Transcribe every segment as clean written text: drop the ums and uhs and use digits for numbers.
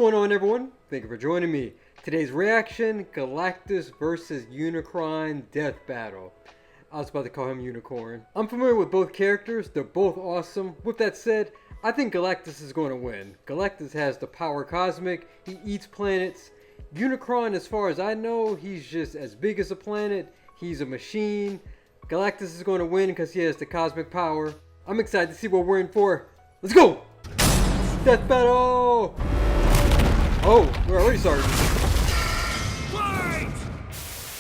going on, everyone? Thank you for joining me. Today's reaction, Galactus versus Unicron death battle. I was about to call him Unicorn. I'm familiar with both characters. They're both awesome. With that said, I think Galactus is going to win. Galactus has the power cosmic. He eats planets. Unicron, as far as I know, he's just as big as a planet. He's a machine. Galactus is going to win because he has the cosmic power. I'm excited to see what we're in for. Let's go! Death battle! Oh, we're already started. Fight!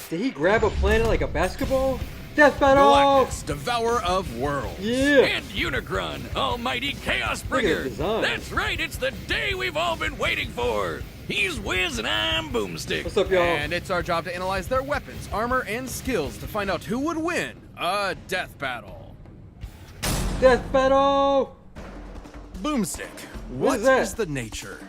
Did he grab a planet like a basketball? Death battle! Galactus, devourer of worlds. Yeah! And Unicron, almighty chaos Look at the bringer. design. That's right, it's the day we've all been waiting for. He's Wiz and I'm Boomstick. What's up, y'all? And it's our job to analyze their weapons, armor, and skills to find out who would win a death battle. Death battle! Boomstick, What what is that? is the nature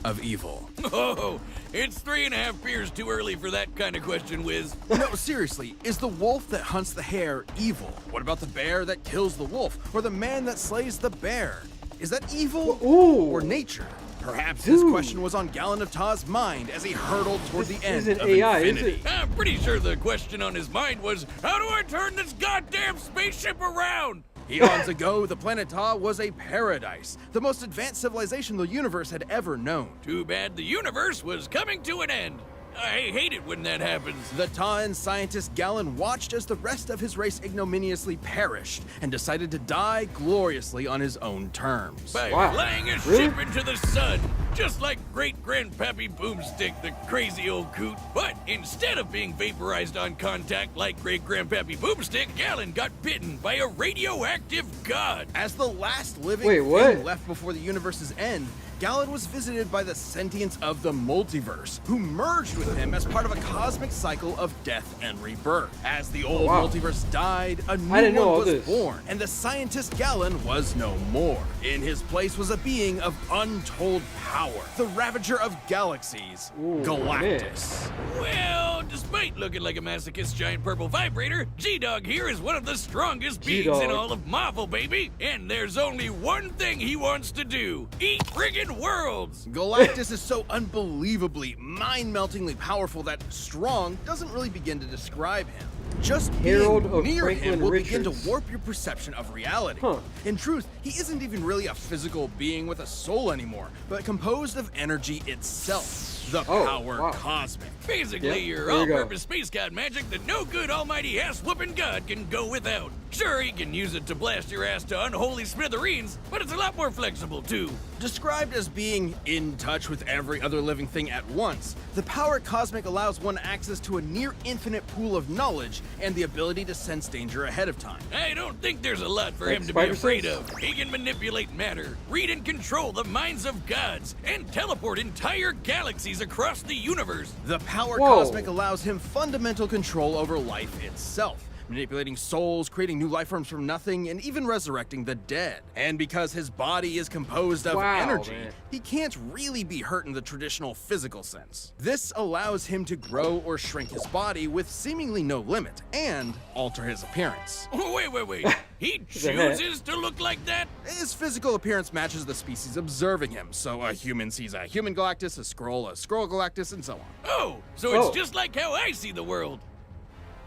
of evil? Oh, it's 3.5 beers too early for that kind of question, Wiz. No, seriously, is the wolf that hunts the hare evil? What about the bear that kills the wolf? Or the man that slays the bear? Is that evil Ooh. or nature? Perhaps this Dude. question was on Gallon of Ta's mind as he hurtled toward This the end isn't of AI, is infinity. it? I'm pretty sure the question on his mind was, how do I turn this goddamn spaceship around? Eons ago, the planet Ta was a paradise, the most advanced civilization the universe had ever known. Too bad the universe was coming to an end. I hate it when that happens. The Ta'an scientist Gallon watched as the rest of his race ignominiously perished and decided to die gloriously on his own terms. By Wow. flying a Really? ship into the sun, just like great-grandpappy Boomstick, the crazy old coot. But instead of being vaporized on contact like great-grandpappy Boomstick, Gallon got bitten by a radioactive god. As the last living Wait, thing what? left before the universe's end, Gallon was visited by the sentience of the multiverse, who merged with him as part of a cosmic cycle of death and rebirth. As the old Wow. multiverse died, a new I didn't know one all was this. born, and the scientist Gallon was no more. In his place was a being of untold power, the ravager of galaxies, Ooh, Galactus. Well, despite looking like a masochist giant purple vibrator, G-Dog here is one of the strongest beings G-Dog. in all of Marvel, baby. And there's only one thing he wants to do: eat friggin' worlds. Galactus is so unbelievably, mind-meltingly powerful that strong doesn't really begin to describe him. Just Herald being of near Franklin him will begin to Richards. warp your perception of reality. Huh. In truth, he isn't even really a physical being with a soul anymore, but composed of energy itself. The Oh, power wow. cosmic. Basically, Yeah, your there you go. all-purpose space god magic that no good almighty ass-whooping god can go without. Sure, he can use it to blast your ass to unholy smithereens, but it's a lot more flexible, too. Described as being in touch with every other living thing at once, the power cosmic allows one access to a near infinite pool of knowledge and the ability to sense danger ahead of time. I don't think there's a lot for Like him to be Spider afraid sense? of. He can manipulate matter, read and control the minds of gods, and teleport entire galaxies across the universe. The power Whoa. cosmic allows him fundamental control over life itself, manipulating souls, creating new life forms from nothing, and even resurrecting the dead. And because his body is composed of Wow, energy, man. he can't really be hurt in the traditional physical sense. This allows him to grow or shrink his body with seemingly no limit, and alter his appearance. Wait. He The heck? chooses to look like that? His physical appearance matches the species observing him, so a human sees a human Galactus, a Skrull Galactus, and so on. Oh, so Oh. it's just like how I see the world.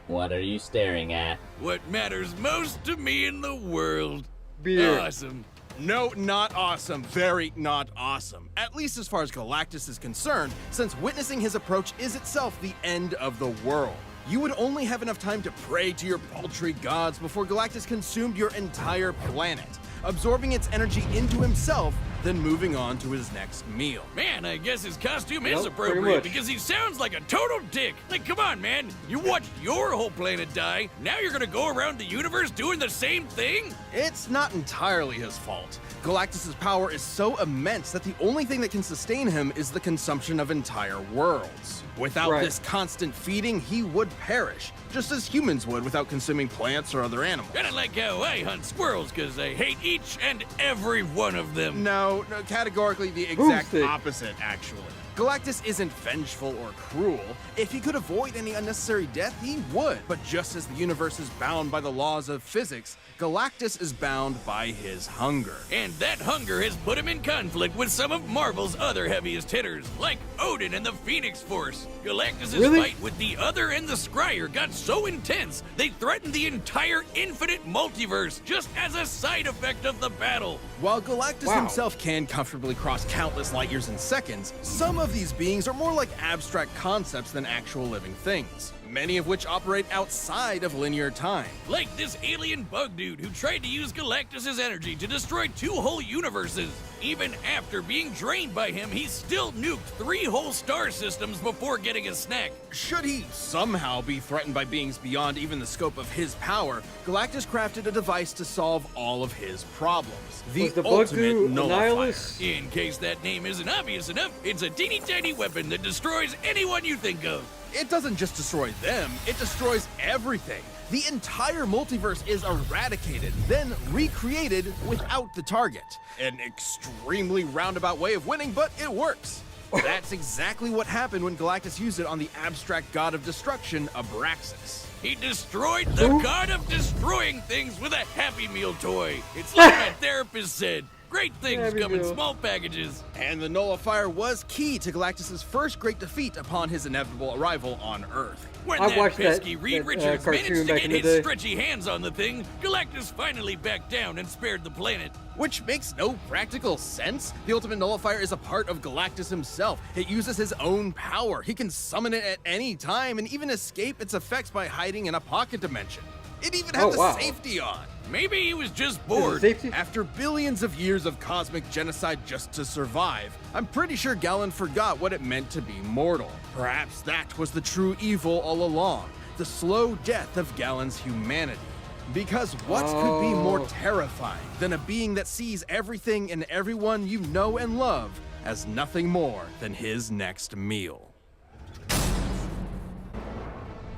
What are you staring at? What matters most to me in the world. Beer. Awesome. No, not awesome. Very not awesome. At least as far as Galactus is concerned, since witnessing his approach is itself the end of the world. You would only have enough time to pray to your paltry gods before Galactus consumed your entire planet, absorbing its energy into himself, then moving on to his next meal. Man, I guess his costume is Yep, pretty appropriate much. because he sounds like a total dick. Like, come on, man. You watched your whole planet die. Now you're gonna go around the universe doing the same thing? It's not entirely his fault. Galactus' power is so immense that the only thing that can sustain him is the consumption of entire worlds. Without Right. this constant feeding, he would perish, just as humans would without consuming plants or other animals. Kinda like how I hunt squirrels, cause I hate each and every one of them. No, categorically the exact Boomstick. opposite, actually. Galactus isn't vengeful or cruel. If he could avoid any unnecessary death, he would. But just as the universe is bound by the laws of physics, Galactus is bound by his hunger. And that hunger has put him in conflict with some of Marvel's other heaviest hitters, like Odin and the Phoenix Force. Galactus' fight with the Other and the Scryer got so intense, they threatened the entire infinite multiverse just as a side effect of the battle. While Galactus himself can comfortably cross countless light years in seconds, some of these beings are more like abstract concepts than actual living things, many of which operate outside of linear time. Like this alien bug dude who tried to use Galactus' energy to destroy 2 whole universes. Even after being drained by him, he still nuked 3 whole star systems before getting a snack. Should he somehow be threatened by beings beyond even the scope of his power, Galactus crafted a device to solve all of his problems. The ultimate nullifier. In case that name isn't obvious enough, it's a teeny tiny weapon that destroys anyone you think of. It doesn't just destroy them, it destroys everything. The entire multiverse is eradicated, then recreated without the target. An extremely roundabout way of winning, but it works. That's exactly what happened when Galactus used it on the abstract god of destruction, Abraxas. He destroyed the god of destroying things with a Happy Meal toy. It's like my therapist said. Great things come in small packages. And the nullifier was key to Galactus' first great defeat upon his inevitable arrival on Earth. When that pesky Reed Richards managed to get his stretchy hands on the thing, Galactus finally backed down and spared the planet. Which makes no practical sense. The ultimate nullifier is a part of Galactus himself. It uses his own power. He can summon it at any time and even escape its effects by hiding in a pocket dimension. It even had the safety on. Maybe he was just bored. After billions of years of cosmic genocide just to survive, I'm pretty sure Galen forgot what it meant to be mortal. Perhaps that was the true evil all along, the slow death of Galen's humanity. Because what could be more terrifying than a being that sees everything and everyone you know and love as nothing more than his next meal?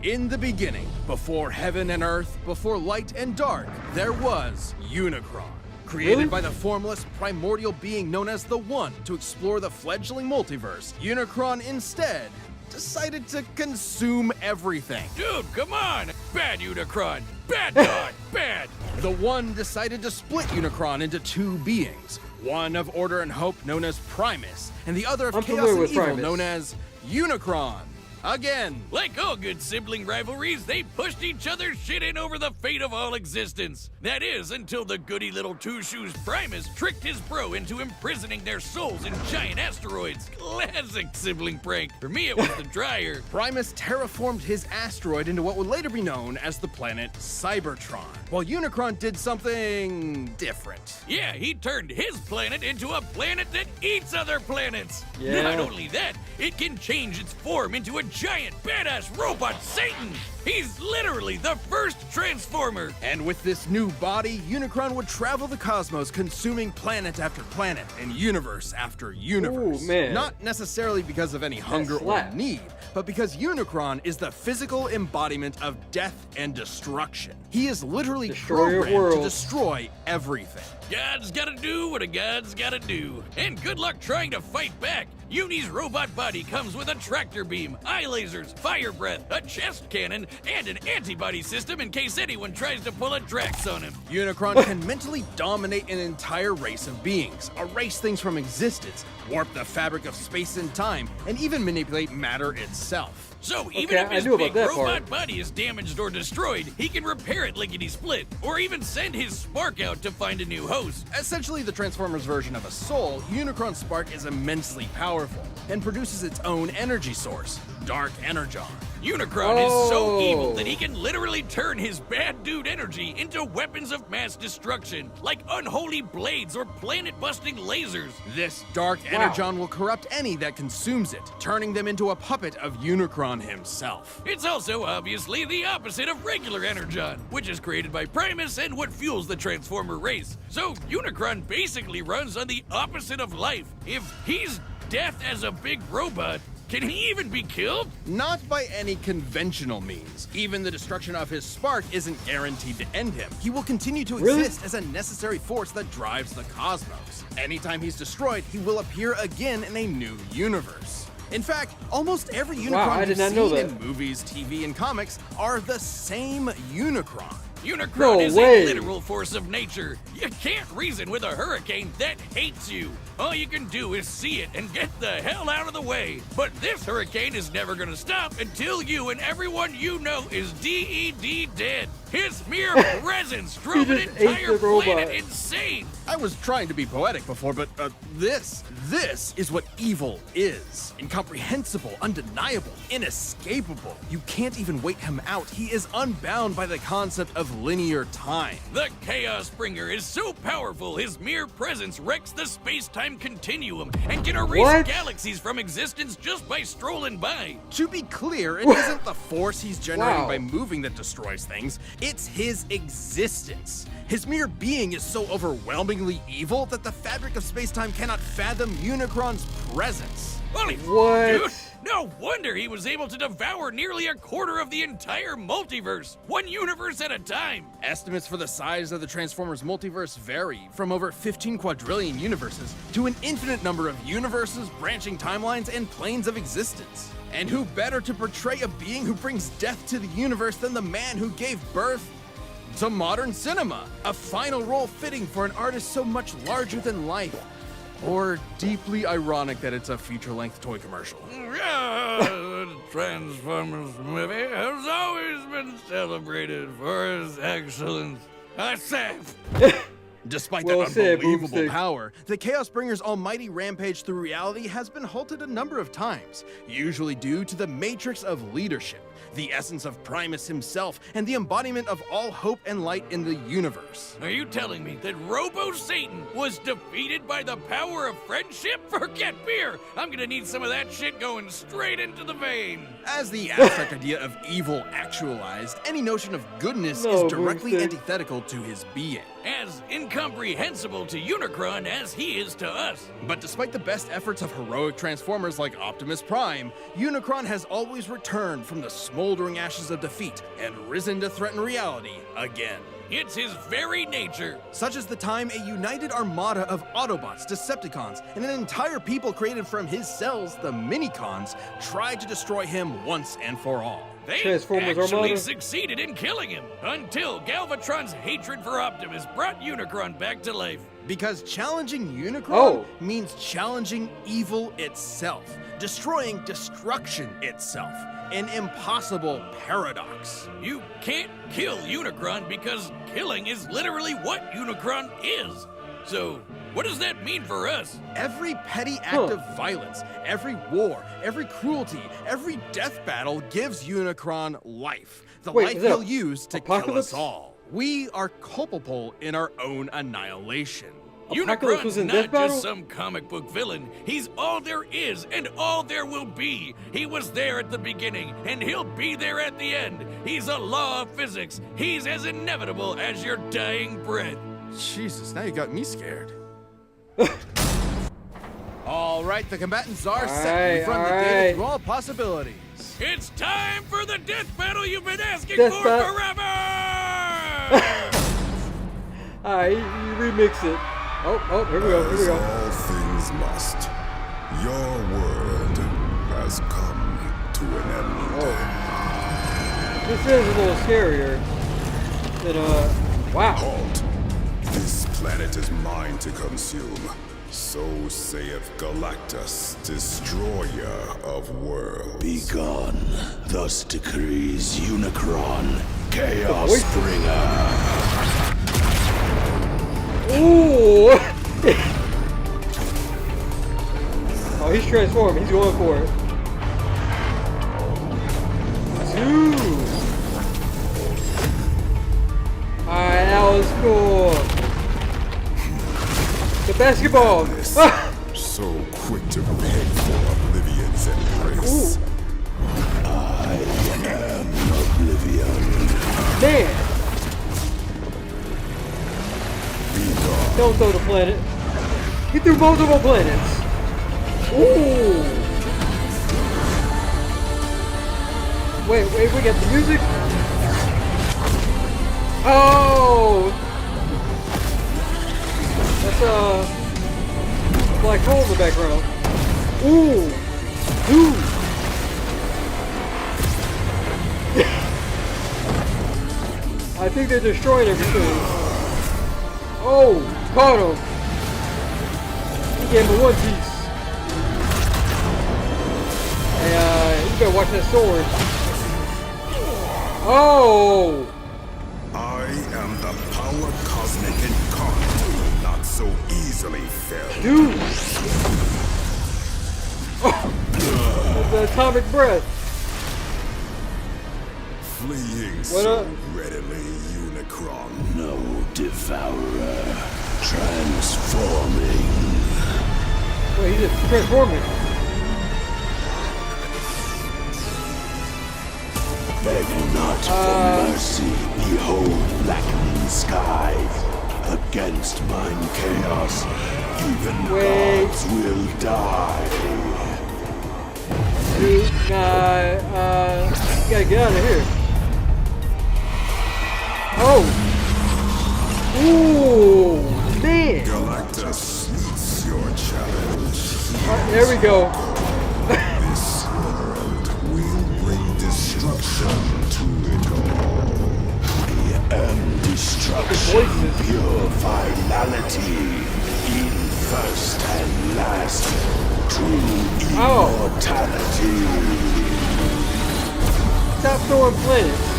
In the beginning, before heaven and earth, before light and dark, there was Unicron. Created by the formless, primordial being known as the One to explore the fledgling multiverse, Unicron instead decided to consume everything. Dude, come on! Bad Unicron! Bad God! Bad! The One decided to split Unicron into 2 beings. One of order and hope known as Primus, and the other of chaos and evil known as Unicron. Again. Like all good sibling rivalries, they pushed each other's shit in over the fate of all existence. That is, until the goody little two-shoes Primus tricked his bro into imprisoning their souls in giant asteroids. Classic sibling prank. For me, it was the dryer. Primus terraformed his asteroid into what would later be known as the planet Cybertron, while Unicron did something different. Yeah, he turned his planet into a planet that eats other planets. Yeah. Not only that, it can change its form into a giant badass robot Satan. He's literally the first Transformer. And with this new body, Unicron would travel the cosmos, consuming planet after planet and universe after universe. Ooh, man. Not necessarily because of any hunger or need, but because Unicron is the physical embodiment of death and destruction. He is literally programmed to destroy everything. God's gotta do what a God's gotta do. And good luck trying to fight back. Uni's robot body comes with a tractor beam, eye lasers, fire breath, a chest cannon, and an antibody system in case anyone tries to pull a Drax on him. Unicron can mentally dominate an entire race of beings, erase things from existence, warp the fabric of space and time, and even manipulate matter itself. So even if his big robot body is damaged or destroyed, he can repair it lickety-split, or even send his spark out to find a new host. Essentially the Transformers version of a soul, Unicron's spark is immensely powerful and produces its own energy source, Dark Energon. Unicron is so evil that he can literally turn his bad dude energy into weapons of mass destruction, like unholy blades or planet-busting lasers. This Dark Energon will corrupt any that consumes it, turning them into a puppet of Unicron himself. It's also obviously the opposite of regular Energon, which is created by Primus and what fuels the Transformer race. So Unicron basically runs on the opposite of life. If he's death as a big robot, Can he even be killed? Not by any conventional means. Even the destruction of his spark isn't guaranteed to end him. He will continue to exist as a necessary force that drives the cosmos. Anytime he's destroyed, he will appear again in a new universe. In fact, almost every Unicron you've seen in movies, TV, and comics are the same Unicron. Unicron is a literal force of nature. You can't reason with a hurricane that hates you. All you can do is see it and get the hell out of the way. But this hurricane is never gonna stop until you and everyone you know is DED dead. His mere presence drove an entire planet insane. I was trying to be poetic before, but this is what evil is. Incomprehensible, undeniable, inescapable. You can't even wait him out. He is unbound by the concept of linear time. The Chaos Bringer is so powerful, his mere presence wrecks the space-time continuum and can erase galaxies from existence just by strolling by. To be clear, it isn't the force he's generating by moving that destroys things. It's his existence. His mere being is so overwhelmingly evil that the fabric of space-time cannot fathom Unicron's presence. Holy dude, no wonder he was able to devour nearly a quarter of the entire multiverse, one universe at a time. Estimates for the size of the Transformers multiverse vary, from over 15 quadrillion universes to an infinite number of universes, branching timelines, and planes of existence. And who better to portray a being who brings death to the universe than the man who gave birth to modern cinema? A final role fitting for an artist so much larger than life. Or deeply ironic that it's a feature-length toy commercial. The Transformers movie has always been celebrated for its excellence. I say. Despite that unbelievable power, the Chaos Bringer's almighty rampage through reality has been halted a number of times, usually due to the matrix of leadership, the essence of Primus himself, and the embodiment of all hope and light in the universe. Are you telling me that Robo-Satan was defeated by the power of friendship? Forget beer! I'm gonna need some of that shit going straight into the vein. As the abstract idea of evil actualized, any notion of goodness is directly antithetical to his being. As incomprehensible to Unicron as he is to us. But despite the best efforts of heroic Transformers like Optimus Prime, Unicron has always returned from the smoldering ashes of defeat and risen to threaten reality again. It's his very nature. Such as the time a united armada of Autobots, Decepticons, and an entire people created from his cells, the Minicons, tried to destroy him once and for all. They actually succeeded in killing him, until Galvatron's hatred for Optimus brought Unicron back to life. Because challenging Unicron means challenging evil itself, destroying destruction itself. An impossible paradox. You can't kill Unicron because killing is literally what Unicron is. So, what does that mean for us? Every petty act of violence, every war, every cruelty, every death battle gives Unicron life. The life he'll use to kill us all. We are culpable in our own annihilation. Unicron's not just some comic book villain. He's all there is and all there will be. He was there at the beginning, and he'll be there at the end. He's a law of physics. He's as inevitable as your dying breath. Jesus, now you got me scared. All right, the combatants are set. We've run the data through all possibilities. It's time for the death battle you've been asking for forever! Alright, you remix it. Oh, here we go, here we go. All things must. Your world has come to an end. This is a little scarier than, wow. Halt. This planet is mine to consume. So saith Galactus, destroyer of worlds. Begone. Thus decrees Unicron, Chaos Bringer. Ooh! Oh, he's transformed. He's going for it. Two. Alright, that was cool. The basketball. So quick to beg for Oblivion's embrace. I am Oblivion. Man. Don't throw the planet. He threw multiple planets. Ooh. Wait, we got the music? Oh! That's a black hole in the background. Ooh! Ooh! I think they're destroying everything. Oh! Caught him! He gave him a one piece. Hey, you better watch that sword. Oh! I am the power cosmic incarnate, not so easily felled. Dude! Oh! The atomic breath. Fleeing What so up? readily, Unicron. No devourer. Transforming. Wait, he's just transforming. Beg not for mercy. Behold blackening skies. Against mine chaos, even Wait. gods will die. Dude, you gotta get out of here. Oh! Ooh! Man! Galactus meets your challenge. There we go. This world will bring destruction to it all. I am destruction, voices. pure finality. In first and last, true immortality. Stop throwing planets.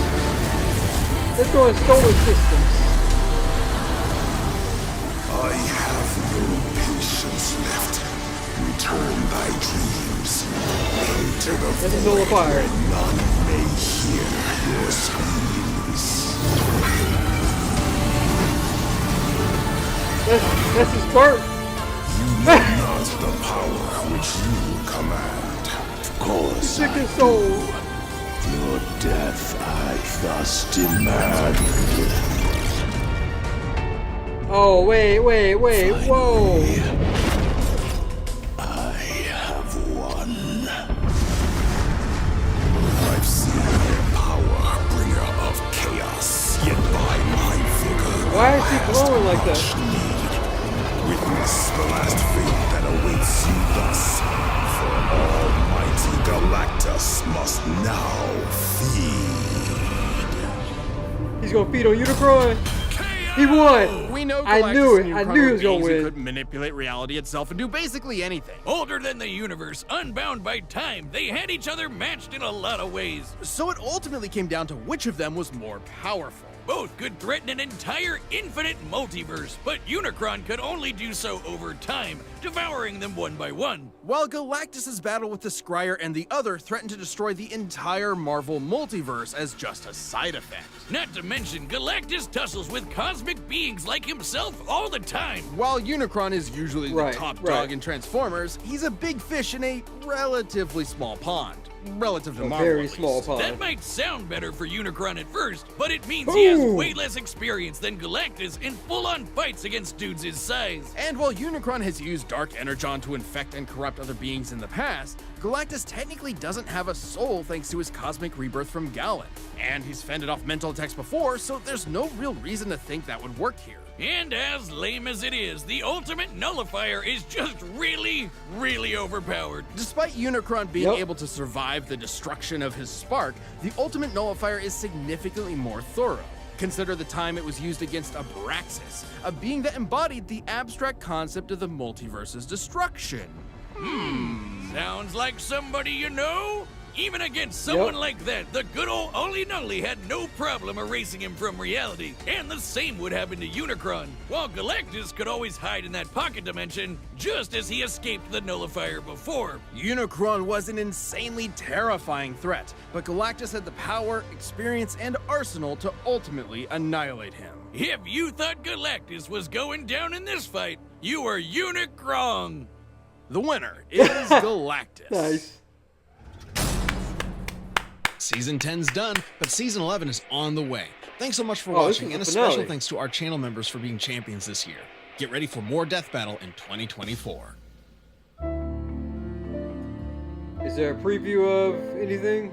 They're throwing solar systems. I have no patience left. Return thy dreams. Into the That's a void nullifier. where none may hear your screams. That's his part. You know not the power which you command. Of course, Sick his soul. your death I thus demand. Oh, wait, whoa. I have won. I've seen your power, bringer of chaos. Yet by my vigor, Why is he glowing like that? witness the last fate that awaits you thus. For Almighty Galactus must now feed. He's gonna feed on Unicron. He won! We know I Galactus knew and it. I Unicron knew he were was gonna beings who win. could manipulate reality itself and do basically anything. Older than the universe, unbound by time, they had each other matched in a lot of ways. So it ultimately came down to which of them was more powerful. Both could threaten an entire infinite multiverse, but Unicron could only do so over time, devouring them one by one. While Galactus's battle with the Scryer and the other threatened to destroy the entire Marvel multiverse as just a side effect. Not to mention, Galactus tussles with cosmic beings like himself all the time. While Unicron is usually the Right, top right. dog in Transformers, he's a big fish in a relatively small pond. Relative to A Marvel, very at small least. pond. That might sound better for Unicron at first, but it means he has Boom. way less experience than Galactus in full-on fights against dudes his size. And while Unicron has used Dark Energon to infect and corrupt other beings in the past, Galactus technically doesn't have a soul thanks to his cosmic rebirth from Galen. And he's fended off mental attacks before, so there's no real reason to think that would work here. And as lame as it is, the ultimate nullifier is just really, really overpowered. Despite Unicron being Yep. able to survive the destruction of his spark, the ultimate nullifier is significantly more thorough. Consider the time it was used against Abraxas, a being that embodied the abstract concept of the multiverse's destruction. Sounds like somebody you know? Even against someone Yep. like that, the good old Ollie Nully had no problem erasing him from reality. And the same would happen to Unicron, while Galactus could always hide in that pocket dimension, just as he escaped the nullifier before. Unicron was an insanely terrifying threat, but Galactus had the power, experience, and arsenal to ultimately annihilate him. If you thought Galactus was going down in this fight, you were Unicron. The winner is Galactus. Nice. Season 10's done, but Season 11 is on the way. Thanks so much for Oh, this watching, is and a the special finale. thanks to our channel members for being champions this year. Get ready for more Death Battle in 2024. Is there a preview of anything?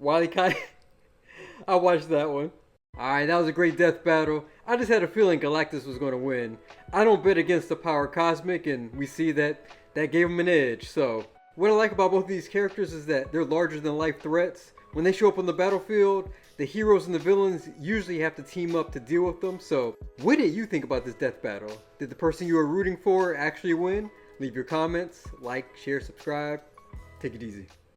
Wile E. Coyote. I watched that one. Alright, that was a great death battle. I just had a feeling Galactus was going to win. I don't bet against the power cosmic, and we see that gave him an edge. So, what I like about both of these characters is that they're larger than life threats. When they show up on the battlefield, the heroes and the villains usually have to team up to deal with them. So, what did you think about this death battle? Did the person you were rooting for actually win? Leave your comments, like, share, subscribe. Take it easy.